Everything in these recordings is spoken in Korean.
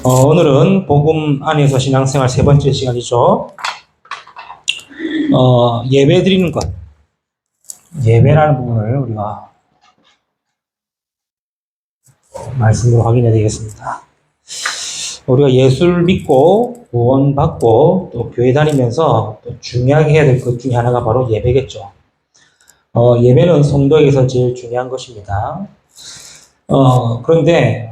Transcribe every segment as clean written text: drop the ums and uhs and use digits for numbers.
오늘은 복음 안에서 신앙생활 세 번째 시간이죠. 예배 드리는 것. 예배라는 부분을 우리가 말씀으로 확인해야 되겠습니다. 우리가 예수를 믿고 구원받고 또 교회 다니면서 또 중요하게 해야 될 것 중에 하나가 바로 예배겠죠. 예배는 성도에게서 제일 중요한 것입니다. 그런데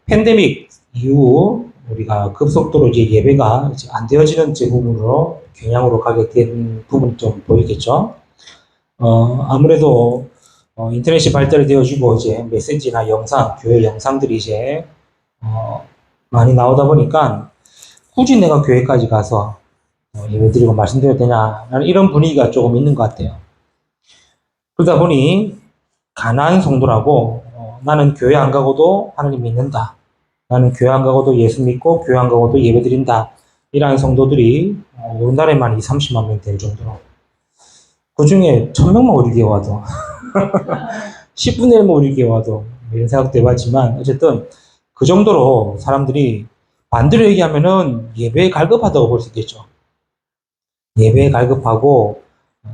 팬데믹 이후 우리가 급속도로 이제 예배가 이제 안 되어지는 부분으로 경향으로 가게 된 부분이 좀 보이겠죠. 아무래도 인터넷이 발달이 되어지고 이제 메시지나 영상, 교회 영상들이 이제 많이 나오다 보니까 굳이 내가 교회까지 가서 예배드리고 말씀드려야 되냐 라는 이런 분위기가 조금 있는 것 같아요. 그러다 보니 가난한 성도라고 나는 교회 안 가고도 하나님 믿는다. 나는 교회 안 가고도 예수 믿고 교회 안 가고도 예배 드린다. 이러한 성도들이 우리나라에만 30만 명 될 정도로. 그 중에 1000명만 우리 교회 와도 10분의 1만 우리 교회 와도 이런 생각도 해봤지만 어쨌든 그 정도로 사람들이 반대로 얘기하면은 예배에 갈급하다고 볼 수 있겠죠. 예배에 갈급하고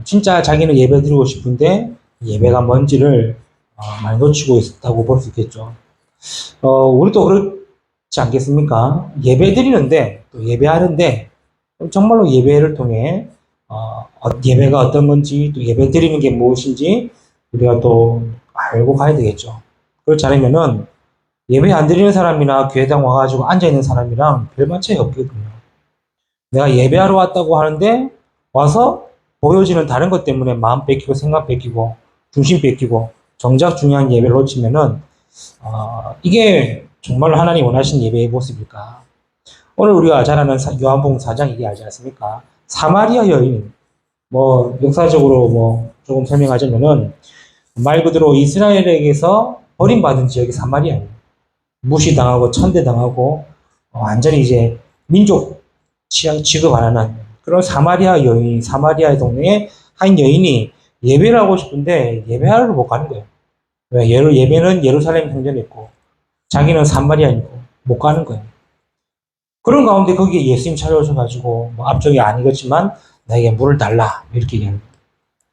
진짜 자기는 예배 드리고 싶은데 예배가 뭔지를 많이 놓치고 있다고 볼 수 있겠죠. 우리도 그렇지 않겠습니까? 예배 드리는데, 또 예배하는데, 정말로 예배를 통해, 예배가 어떤 건지, 또 예배 드리는 게 무엇인지, 우리가 또 알고 가야 되겠죠. 그렇지 않으면은, 예배 안 드리는 사람이나 교회당 와가지고 앉아있는 사람이랑 별반 차이 없거든요. 내가 예배하러 왔다고 하는데, 와서 보여지는 다른 것 때문에 마음 뺏기고, 생각 뺏기고, 중심 뺏기고, 정작 중요한 예배를 놓치면은, 이게 정말로 하나님 원하시는 예배의 모습일까? 오늘 우리가 잘 아는 요한복음 4장 얘기 알지 않습니까? 사마리아 여인, 역사적으로 조금 설명하자면은, 말 그대로 이스라엘에게서 버림받은 지역이 사마리아예요. 무시당하고 천대당하고, 완전히 이제 민족 취급 안 하는 그런 사마리아 여인, 사마리아 동네에 한 여인이 예배를 하고 싶은데 예배하러 못 가는 거예요. 왜? 예배는 예루살렘 성전에 있고, 자기는 사마리아니고 못 가는 거예요. 그런 가운데 거기에 예수님 찾아오셔가지고 앞쪽이 아니겠지만 나에게 물을 달라 이렇게 얘기하는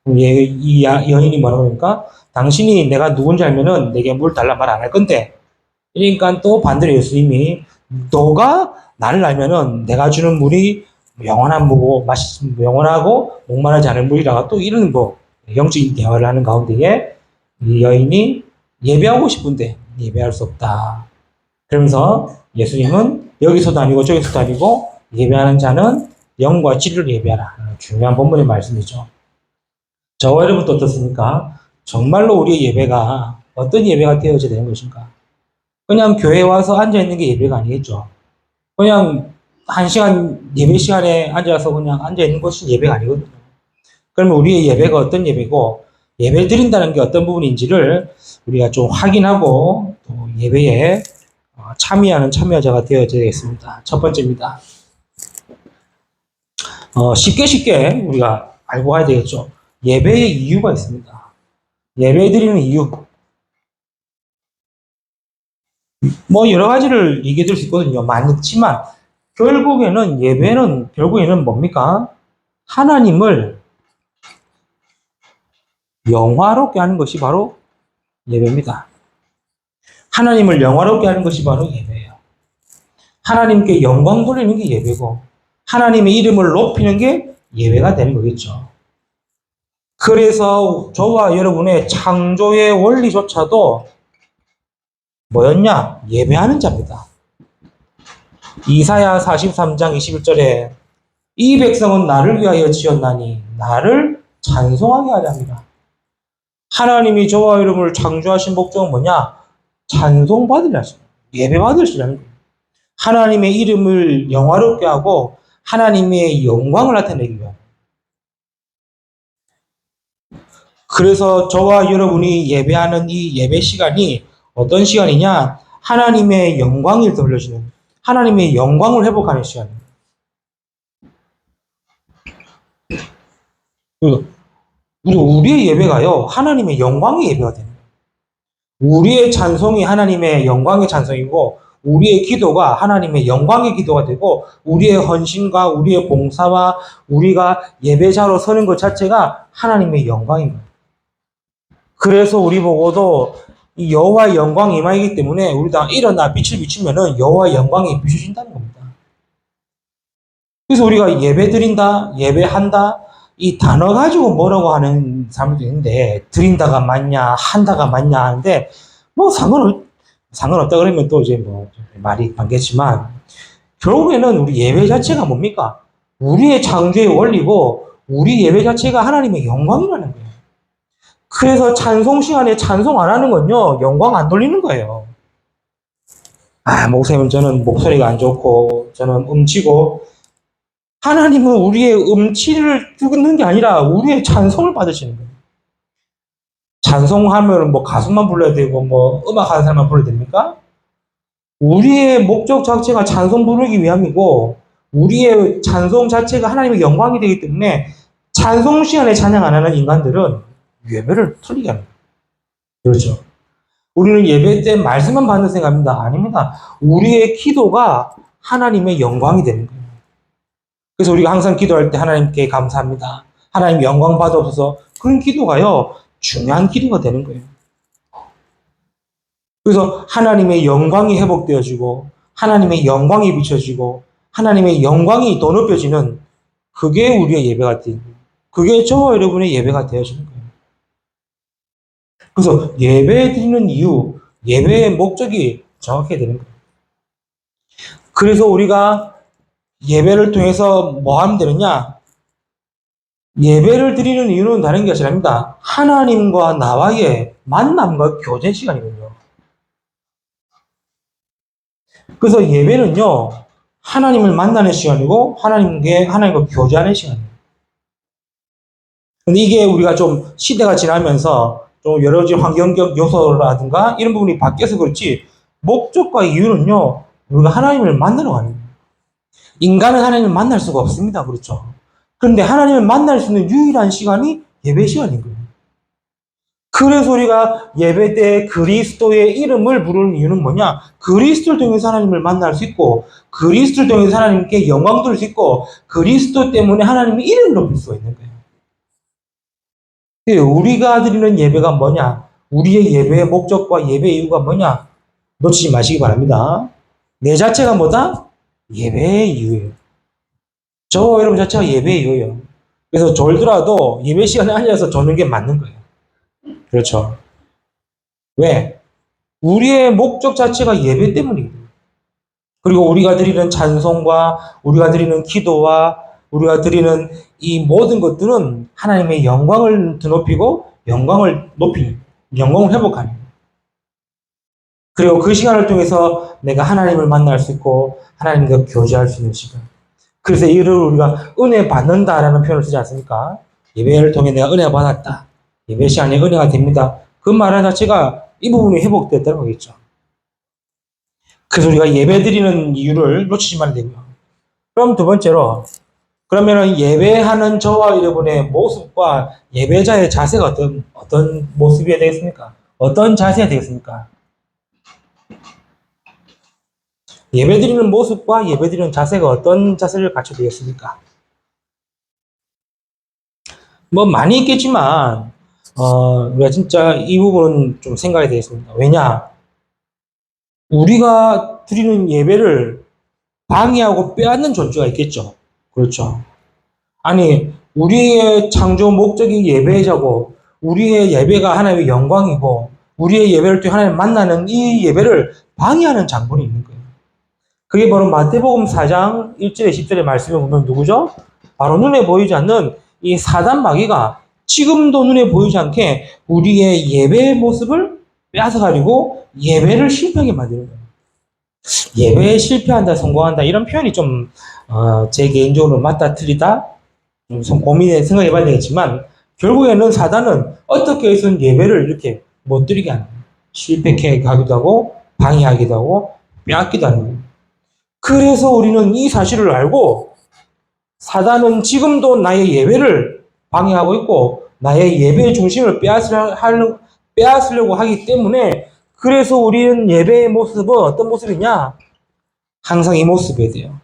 거예요. 이 여인이 뭐라고 그러니까 당신이 내가 누군지 알면은 내게 물 달라 말 안 할 건데, 그러니까 또 반대로 예수님이 너가 나를 알면은 내가 주는 물이 영원한 물고 영원하고 목마르지 않을 물이라가 또 이런 영적인 대화를 하는 가운데에 이 여인이 예배하고 싶은데 예배할 수 없다. 그러면서 예수님은 여기서도 아니고 저기서도 아니고 예배하는 자는 영과 진리를 예배하라. 중요한 본문의 말씀이죠. 저와 여러분도 어떻습니까? 정말로 우리의 예배가 어떤 예배가 되어져야 되는 것인가? 그냥 교회 와서 앉아있는 게 예배가 아니겠죠. 그냥 1시간 예배 시간에 앉아서 그냥 앉아있는 것이 예배가 아니거든요. 그러면 우리의 예배가 어떤 예배고 예배 드린다는 게 어떤 부분인지를 우리가 좀 확인하고 또 예배에 참여하는 참여자가 되어야 되겠습니다. 첫 번째입니다. 쉽게 우리가 알고 가야 되겠죠. 예배의 이유가 있습니다. 예배 드리는 이유. 여러 가지를 얘기해 줄 수 있거든요. 많지만 결국에는 뭡니까? 하나님을 영화롭게 하는 것이 바로 예배입니다. 하나님을 영화롭게 하는 것이 바로 예배예요. 하나님께 영광 돌리는 게 예배고, 하나님의 이름을 높이는 게 예배가 되는 거겠죠. 그래서 저와 여러분의 창조의 원리조차도 뭐였냐? 예배하는 자입니다. 이사야 43장 21절에 이 백성은 나를 위하여 지었나니 나를 찬송하게 하려 합니다. 하나님이 저와 여러분을 창조하신 목적은 뭐냐? 찬송받으려 하십니다. 예배받으시라는 거예요. 하나님의 이름을 영화롭게 하고 하나님의 영광을 나타내기 위한. 그래서 저와 여러분이 예배하는 이 예배 시간이 어떤 시간이냐? 하나님의 영광을 돌려주는, 하나님의 영광을 회복하는 시간입니다. 우리의 예배가요, 하나님의 영광의 예배가 되는 거예요. 우리의 찬송이 하나님의 영광의 찬송이고, 우리의 기도가 하나님의 영광의 기도가 되고 우리의 헌신과 우리의 봉사와 우리가 예배자로 서는 것 자체가 하나님의 영광인 거예요. 그래서 우리 보고도 이 여호와의 영광이 임하기 때문에 우리가 일어나 빛을 비추면은 여호와의 영광이 비춰진다는 겁니다. 그래서 우리가 예배 드린다, 예배한다, 이 단어 가지고 뭐라고 하는 사람도 있는데, 드린다가 맞냐, 한다가 맞냐 하는데, 뭐 상관없다 그러면 또 이제 뭐 말이 많겠지만, 결국에는 우리 예배 자체가 뭡니까? 우리의 창조의 원리고, 우리 예배 자체가 하나님의 영광이라는 거예요. 그래서 찬송 시간에 찬송 안 하는 건요, 영광 안 돌리는 거예요. 목사님, 저는 목소리가 안 좋고, 저는 음치고, 하나님은 우리의 음치를 듣는 게 아니라 우리의 찬송을 받으시는 거예요. 찬송하면 뭐 가수만 불러야 되고 뭐 음악하는 사람만 불러야 됩니까? 우리의 목적 자체가 찬송 부르기 위함이고 우리의 찬송 자체가 하나님의 영광이 되기 때문에 찬송 시간에 찬양 안 하는 인간들은 예배를 틀리게 합니다. 그렇죠. 우리는 예배 때 말씀만 받는 생각입니다. 아닙니다. 우리의 기도가 하나님의 영광이 되는 거예요. 그래서 우리가 항상 기도할 때 하나님께 감사합니다. 하나님 영광 받아옵소서. 그런 기도가요, 중요한 기도가 되는 거예요. 그래서 하나님의 영광이 회복되어지고, 하나님의 영광이 비춰지고, 하나님의 영광이 더 높여지는 그게 우리의 예배가 되는 거예요. 그게 저와 여러분의 예배가 되어지는 거예요. 그래서 예배 드리는 이유, 예배의 목적이 정확해야 되는 거예요. 그래서 우리가 예배를 통해서 뭐 하면 되느냐? 예배를 드리는 이유는 다른 것이 아닙니다. 하나님과 나와의 만남과 교제 시간이거든요. 그래서 예배는요, 하나님을 만나는 시간이고, 하나님과 교제하는 시간이에요. 근데 이게 우리가 좀 시대가 지나면서 좀 여러 가지 환경적 요소라든가 이런 부분이 바뀌어서 그렇지, 목적과 이유는요, 우리가 하나님을 만나러 가는 거예요. 인간은 하나님을 만날 수가 없습니다. 그렇죠. 그런데 하나님을 만날 수 있는 유일한 시간이 예배 시간인 거예요. 그래서 우리가 예배 때 그리스도의 이름을 부르는 이유는 뭐냐? 그리스도를 통해서 하나님을 만날 수 있고, 그리스도를 통해서 하나님께 영광 돌릴 수 있고, 그리스도 때문에 하나님의 이름을 높일 수가 있는 거예요. 우리가 드리는 예배가 뭐냐? 우리의 예배의 목적과 예배의 이유가 뭐냐? 놓치지 마시기 바랍니다. 내 자체가 뭐다? 예배의 이유예요. 저와 여러분 자체가 예배의 이유예요. 그래서 졸더라도 예배 시간에 앉아서 조는 게 맞는 거예요. 그렇죠. 왜? 우리의 목적 자체가 예배 때문이거든요. 그리고 우리가 드리는 찬송과 우리가 드리는 기도와 우리가 드리는 이 모든 것들은 하나님의 영광을 드높이고 영광을 회복하는 거예요. 그리고 그 시간을 통해서 내가 하나님을 만날 수 있고 하나님과 교제할 수 있는 시간. 그래서 이를 우리가 은혜 받는다라는 표현을 쓰지 않습니까? 예배를 통해 내가 은혜 받았다. 예배 시간에 은혜가 됩니다. 그 말 자체가 이 부분이 회복됐다는 거겠죠. 그래서 우리가 예배 드리는 이유를 놓치지 말아야 되고요. 그럼 두 번째로, 그러면은 예배하는 저와 여러분의 모습과 예배자의 자세가 어떤 모습이 되겠습니까? 어떤 자세가 되겠습니까? 예배 드리는 모습과 예배 드리는 자세가 어떤 자세를 갖춰야 되겠습니까? 뭐 많이 있겠지만, 우리가 진짜 이 부분은 좀 생각이 되겠습니다. 왜냐? 우리가 드리는 예배를 방해하고 빼앗는 존재가 있겠죠. 그렇죠. 아니, 우리의 창조 목적이 예배자고, 우리의 예배가 하나님의 영광이고, 우리의 예배를 통해 하나님 만나는 이 예배를 방해하는 장본이 있는 거예요. 그게 바로 마태복음 4장 1절에 10절의 말씀에 보면 누구죠? 바로 눈에 보이지 않는 이 사단 마귀가 지금도 눈에 보이지 않게 우리의 예배의 모습을 빼앗아가지고 예배를 실패하게 만드는 거예요. 예배에 실패한다, 성공한다 이런 표현이 좀 제 개인적으로 맞다 틀리다 좀 고민해 생각해 봐야 되겠지만 결국에는 사단은 어떻게 해서든 예배를 이렇게 못 드리게 하는 거예요. 실패하게 하기도 하고 방해하기도 하고 빼앗기도 하는 거예요. 그래서 우리는 이 사실을 알고 사단은 지금도 나의 예배를 방해하고 있고 나의 예배의 중심을 빼앗으려고 하기 때문에 그래서 우리는 예배의 모습은 어떤 모습이냐? 항상 이 모습이어야 돼요.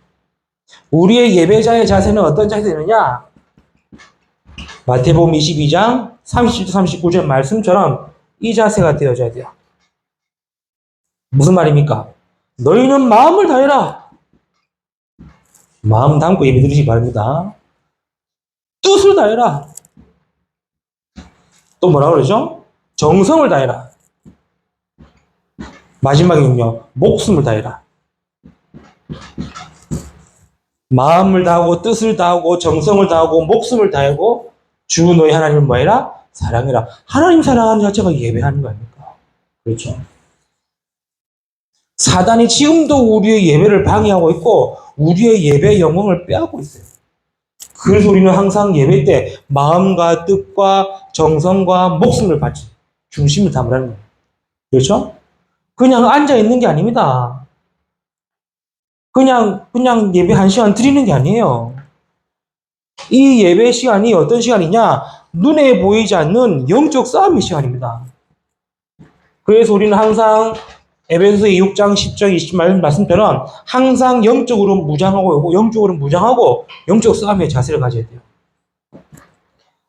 우리의 예배자의 자세는 어떤 자세느냐? 마태복음 22장 37절 39절 말씀처럼 이 자세가 되어져야 돼요. 무슨 말입니까? 너희는 마음을 다해라. 마음 담고 예배 드리시기 바랍니다. 뜻을 다해라. 또 뭐라 그러죠? 정성을 다해라. 마지막에는요, 목숨을 다해라. 마음을 다하고 뜻을 다하고 정성을 다하고 목숨을 다하고 주 너희 하나님을 뭐해라? 사랑해라. 하나님 사랑하는 자체가 예배하는 거 아닙니까? 그렇죠. 사단이 지금도 우리의 예배를 방해하고 있고 우리의 예배의 영광을 빼앗고 있어요. 그래서 우리는 항상 예배 때 마음과 뜻과 정성과 목숨을 바치 중심을 담으라는 거예요. 그렇죠? 그냥 앉아 있는 게 아닙니다. 그냥 예배 1시간 드리는 게 아니에요. 이 예배 시간이 어떤 시간이냐? 눈에 보이지 않는 영적 싸움의 시간입니다. 그래서 우리는 항상 에베소서 6장 10절 20절 말씀처럼 항상 영적으로 무장하고 영적 싸움의 자세를 가져야 돼요.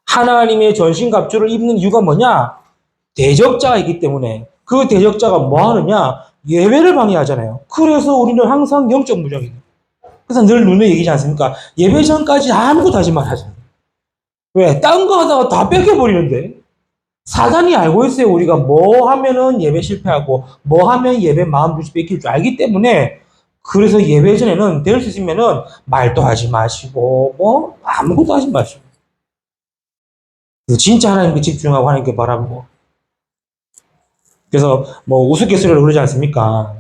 하나님의 전신갑주를 입는 이유가 뭐냐? 대적자가 있기 때문에 그 대적자가 뭐 하느냐? 예배를 방해하잖아요. 그래서 우리는 항상 영적 무장이에요. 그래서 늘 눈에 얘기지 않습니까? 예배 전까지 아무것도 하지 말아요. 왜? 딴 거 하다가 다 뺏겨버리는데. 사단이 알고 있어요. 우리가 뭐 하면은 예배 실패하고 뭐 하면 예배 마음 주시 뺏길 줄 알기 때문에 그래서 예배 전에는 될 수 있으면은 말도 하지 마시고 뭐 아무것도 하지 마시고 진짜 하나님께 집중하고 하나님께 바라보고 그래서 뭐 우스갯소리로 그러지 않습니까?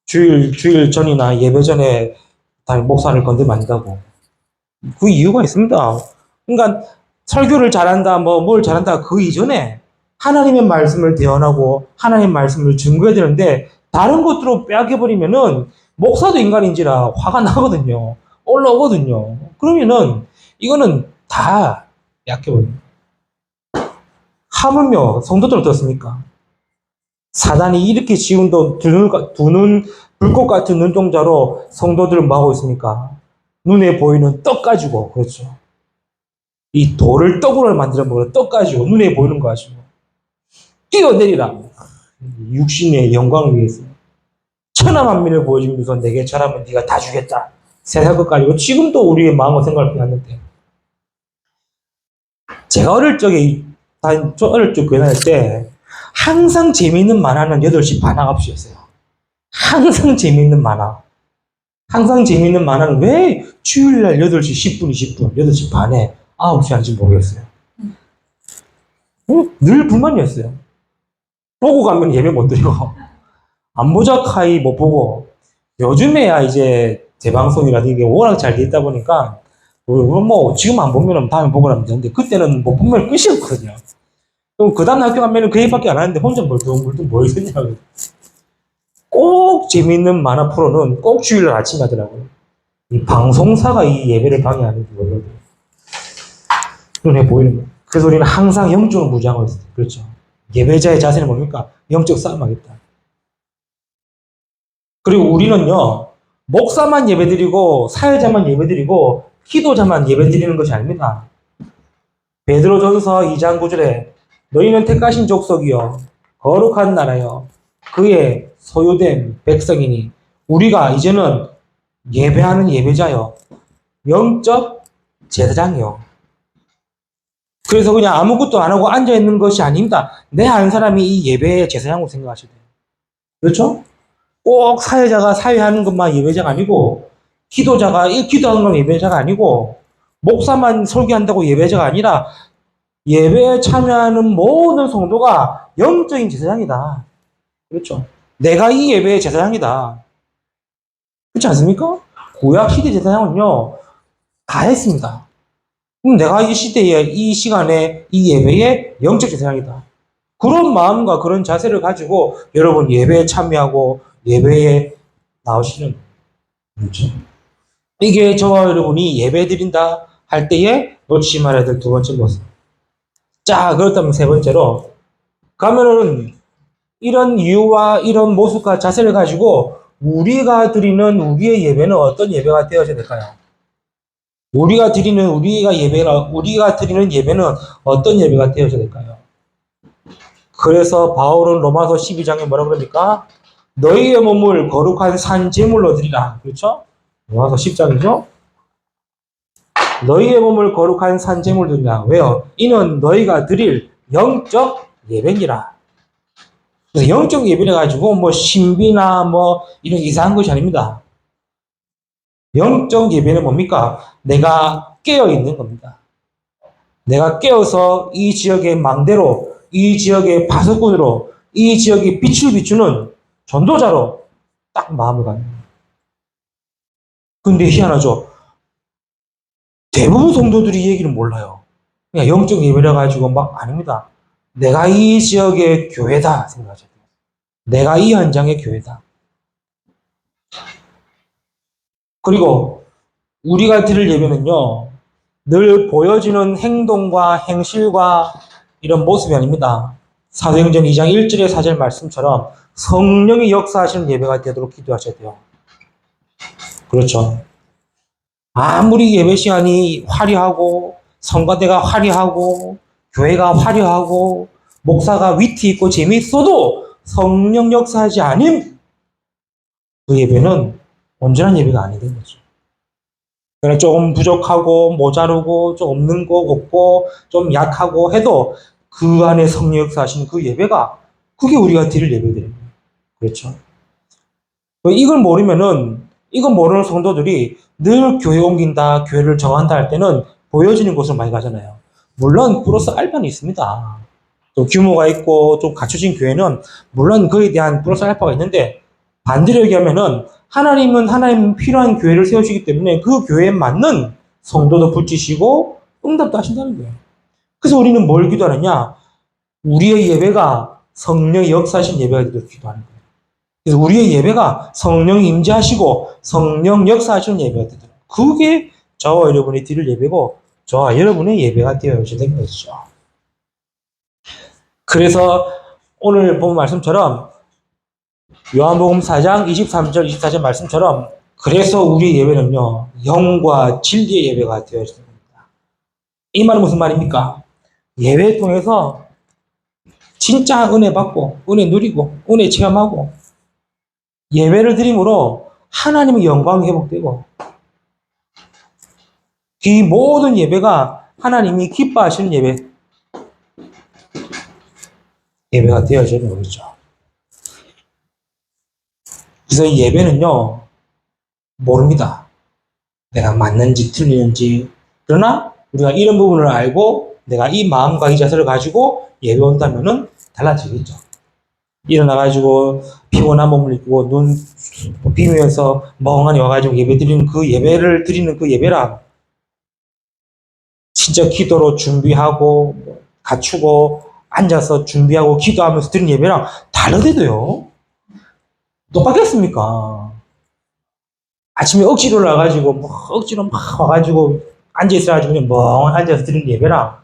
주일 전이나 예배 전에 목사를 건드리면 안 된다고. 그 이유가 있습니다. 그러니까 설교를 잘한다, 뭘 잘한다, 그 이전에 하나님의 말씀을 대언하고 하나님의 말씀을 증거해야 되는데 다른 것들로 빼앗겨버리면은 목사도 인간인지라 화가 나거든요. 올라오거든요. 그러면은 이거는 다 약해버립니다. 하물며 성도들은 어떻습니까? 사단이 이렇게 지금도 두 눈, 불꽃 같은 눈동자로 성도들을 뭐하고 있습니까? 눈에 보이는 떡 가지고, 그렇죠. 이 돌을 떡으로 만들어 먹는 떡 가지고, 눈에 보이는 거 가지고, 뛰어내리라. 육신의 영광을 위해서. 천하만민을 보여주면서 내게 잘하면 네가 다 주겠다. 세상 것 가지고 지금도 우리의 마음과 생각을 빼앗는데. 제가 어릴 적에, 저 어릴 적 교회 다닐 때, 항상 재미있는 만화는 8시 반 9시였어요. 항상 재미있는 만화. 항상 재미있는 만화는 왜 주일날 8시 10분, 20분, 8시 반에 9시 하는지 모르겠어요. 늘 불만이었어요. 보고 가면 예배 못 드리고, 안 보자 카이 못 보고, 요즘에야 이제 재방송이라든지 이게 워낙 잘 돼 있다 보니까, 뭐, 지금 안 보면 다음에 보고 나면 되는데, 그때는 못 보면 끝이었거든요. 그럼 그 다음 학교 가면은 그 얘기밖에 안 하는데 혼자 멀뚱멀뚱 뭐 있었냐고. 꼭 재미있는 만화 프로는 꼭 주일날 아침에 하더라고요. 이 방송사가 이 예배를 방해하는 거거든요. 눈에 보이는 거. 그래서 우리는 항상 영적으로 무장하고 있어요. 그렇죠. 예배자의 자세는 뭡니까? 영적 싸움하겠다. 그리고 우리는요, 목사만 예배드리고, 사회자만 예배드리고, 기도자만 예배드리는 것이 아닙니다. 베드로전서 2장 9절에 너희는 택하신 족속이요 거룩한 나라요 그의 소유된 백성이니 우리가 이제는 예배하는 예배자요 영적 제사장이요. 그래서 그냥 아무것도 안 하고 앉아 있는 것이 아닙니다. 내 한 사람이 이 예배의 제사장으로 생각하셔야 돼요. 그렇죠? 꼭 사회자가 사회하는 것만 예배자가 아니고 기도자가 기도하는 건 예배자가 아니고 목사만 설교한다고 예배자가 아니라 예배에 참여하는 모든 성도가 영적인 제사장이다. 그렇죠? 내가 이 예배의 제사장이다. 그렇지 않습니까? 구약시대 제사장은요, 다 했습니다. 그럼 내가 이 시대에, 이 시간에, 이 예배의 영적 제사장이다. 그런 마음과 그런 자세를 가지고 여러분 예배에 참여하고 예배에 나오시는 거죠. 이게 저와 여러분이 예배 드린다 할 때에 놓치지 말아야 될 두 번째 모습. 자, 그렇다면 세 번째로, 가면은 이런 이유와 이런 모습과 자세를 가지고 우리가 드리는 우리의 예배는 어떤 예배가 되어야 될까요? 우리가 드리는 예배는 어떤 예배가 되어야 될까요? 그래서 바울은 로마서 12장에 뭐라 그럽니까? 너희의 몸을 거룩한 산 제물로 드리라. 그렇죠? 로마서 10장이죠? 너희의 몸을 거룩한 산 제물로 드리라. 왜요? 이는 너희가 드릴 영적 예배니라. 그래서 영적 예배를 가지고 뭐 신비나 뭐 이런 이상한 것이 아닙니다. 영적 예배는 뭡니까? 내가 깨어 있는 겁니다. 내가 깨어서 이 지역의 망대로, 이 지역의 파수꾼으로, 이 지역의 빛을 비추는 전도자로 딱 마음을 갖는 거예요. 근데 희한하죠. 대부분 성도들이 이 얘기를 몰라요. 그냥 영적 예배라 가지고 막 아닙니다. 내가 이 지역의 교회다 생각하셔야 돼요. 내가 이 현장의 교회다. 그리고 우리가 드릴 예배는요, 늘 보여지는 행동과 행실과 이런 모습이 아닙니다. 사도행전 2장 1절의 4절 말씀처럼 성령이 역사하시는 예배가 되도록 기도하셔야 돼요. 그렇죠. 아무리 예배 시간이 화려하고, 성가대가 화려하고, 교회가 화려하고, 목사가 위트 있고 재미있어도 성령 역사하지 않은 그 예배는 온전한 예배가 아니된 거죠. 그냥 조금 부족하고 모자르고 좀 없는 거 없고 좀 약하고 해도 그 안에 성령 역사하시는 그 예배가 그게 우리가 드릴 예배들입니다. 그렇죠? 이걸 모르는 성도들이 늘 교회 옮긴다, 교회를 정한다 할 때는 보여지는 곳을 많이 가잖아요. 물론 플러스 알파는 있습니다. 좀 규모가 있고 좀 갖춰진 교회는 물론 그에 대한 플러스 알파가 있는데 반대로 얘기하면은 하나님은 하나님 필요한 교회를 세우시기 때문에 그 교회에 맞는 성도도 붙이시고 응답도 하신다는 거예요. 그래서 우리는 뭘 기도하느냐? 우리의 예배가 성령의 역사하신 예배가 되도록 기도하는 거예요. 그래서 우리의 예배가 성령이 임재하시고 성령 역사하시는 예배가 되도록. 그게 저와 여러분이 드릴 예배고 저와 여러분의 예배가 되어야 되는 것이죠. 그래서 오늘 본 말씀처럼 요한복음 4장 23절 24절 말씀처럼 그래서 우리의 예배는요 영과 진리의 예배가 되어야 됩니다. 이 말은 무슨 말입니까? 예배를 통해서 진짜 은혜 받고 은혜 누리고 은혜 체험하고 예배를 드림으로 하나님의 영광이 회복되고 이 모든 예배가 하나님이 기뻐하시는 예배가 되어야 되는 거죠. 그래서 이 예배는요 모릅니다. 내가 맞는지 틀리는지. 그러나 우리가 이런 부분을 알고 내가 이 마음과 이 자세를 가지고 예배 온다면은 달라지겠죠. 일어나가지고 피곤한 몸을 입고 눈 비면서 멍하니 와가지고 예배를 드리는 그 예배랑 진짜 기도로 준비하고 갖추고 앉아서 준비하고 기도하면서 드리는 예배랑 다르대도요. 똑같겠습니까? 아침에 억지로 나가지고 억지로 막 와가지고 앉아있어가지고 그냥 멍 앉아서 드리는 예배랑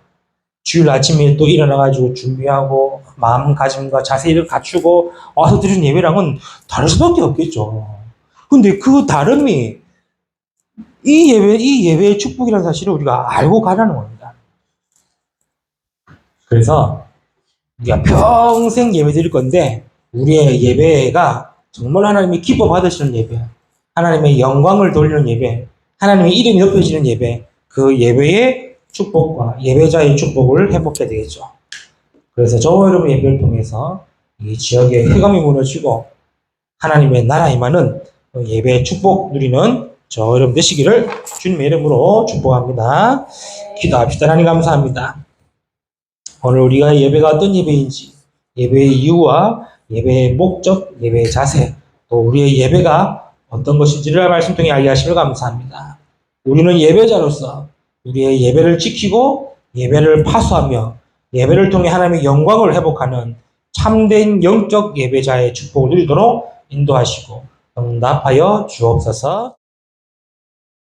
주일 아침에 또 일어나가지고 준비하고 마음가짐과 자세를 갖추고 와서 드리는 예배랑은 다를 수밖에 없겠죠. 근데 그 다름이 이 예배의 축복이라는 사실을 우리가 알고 가라는 겁니다. 그래서 우리가 평생 예배 드릴 건데 우리의 예배가 정말 하나님이 기뻐 받으시는 예배, 하나님의 영광을 돌리는 예배, 하나님의 이름이 높여지는 예배, 그 예배의 축복과 예배자의 축복을 회복해야 되겠죠. 그래서 저와 여러분 예배를 통해서 이 지역의 흑암이 무너지고 하나님의 나라 임하는 예배의 축복 누리는 저 여러분 되시기를 주님의 이름으로 축복합니다. 기도합시다. 하나님 감사합니다. 오늘 우리가 예배가 어떤 예배인지, 예배의 이유와 예배의 목적, 예배의 자세, 또 우리의 예배가 어떤 것인지를 말씀 통해 알게하심을 감사합니다. 우리는 예배자로서 우리의 예배를 지키고 예배를 파수하며 예배를 통해 하나님의 영광을 회복하는 참된 영적 예배자의 축복을 누리도록 인도하시고 응답하여 주옵소서.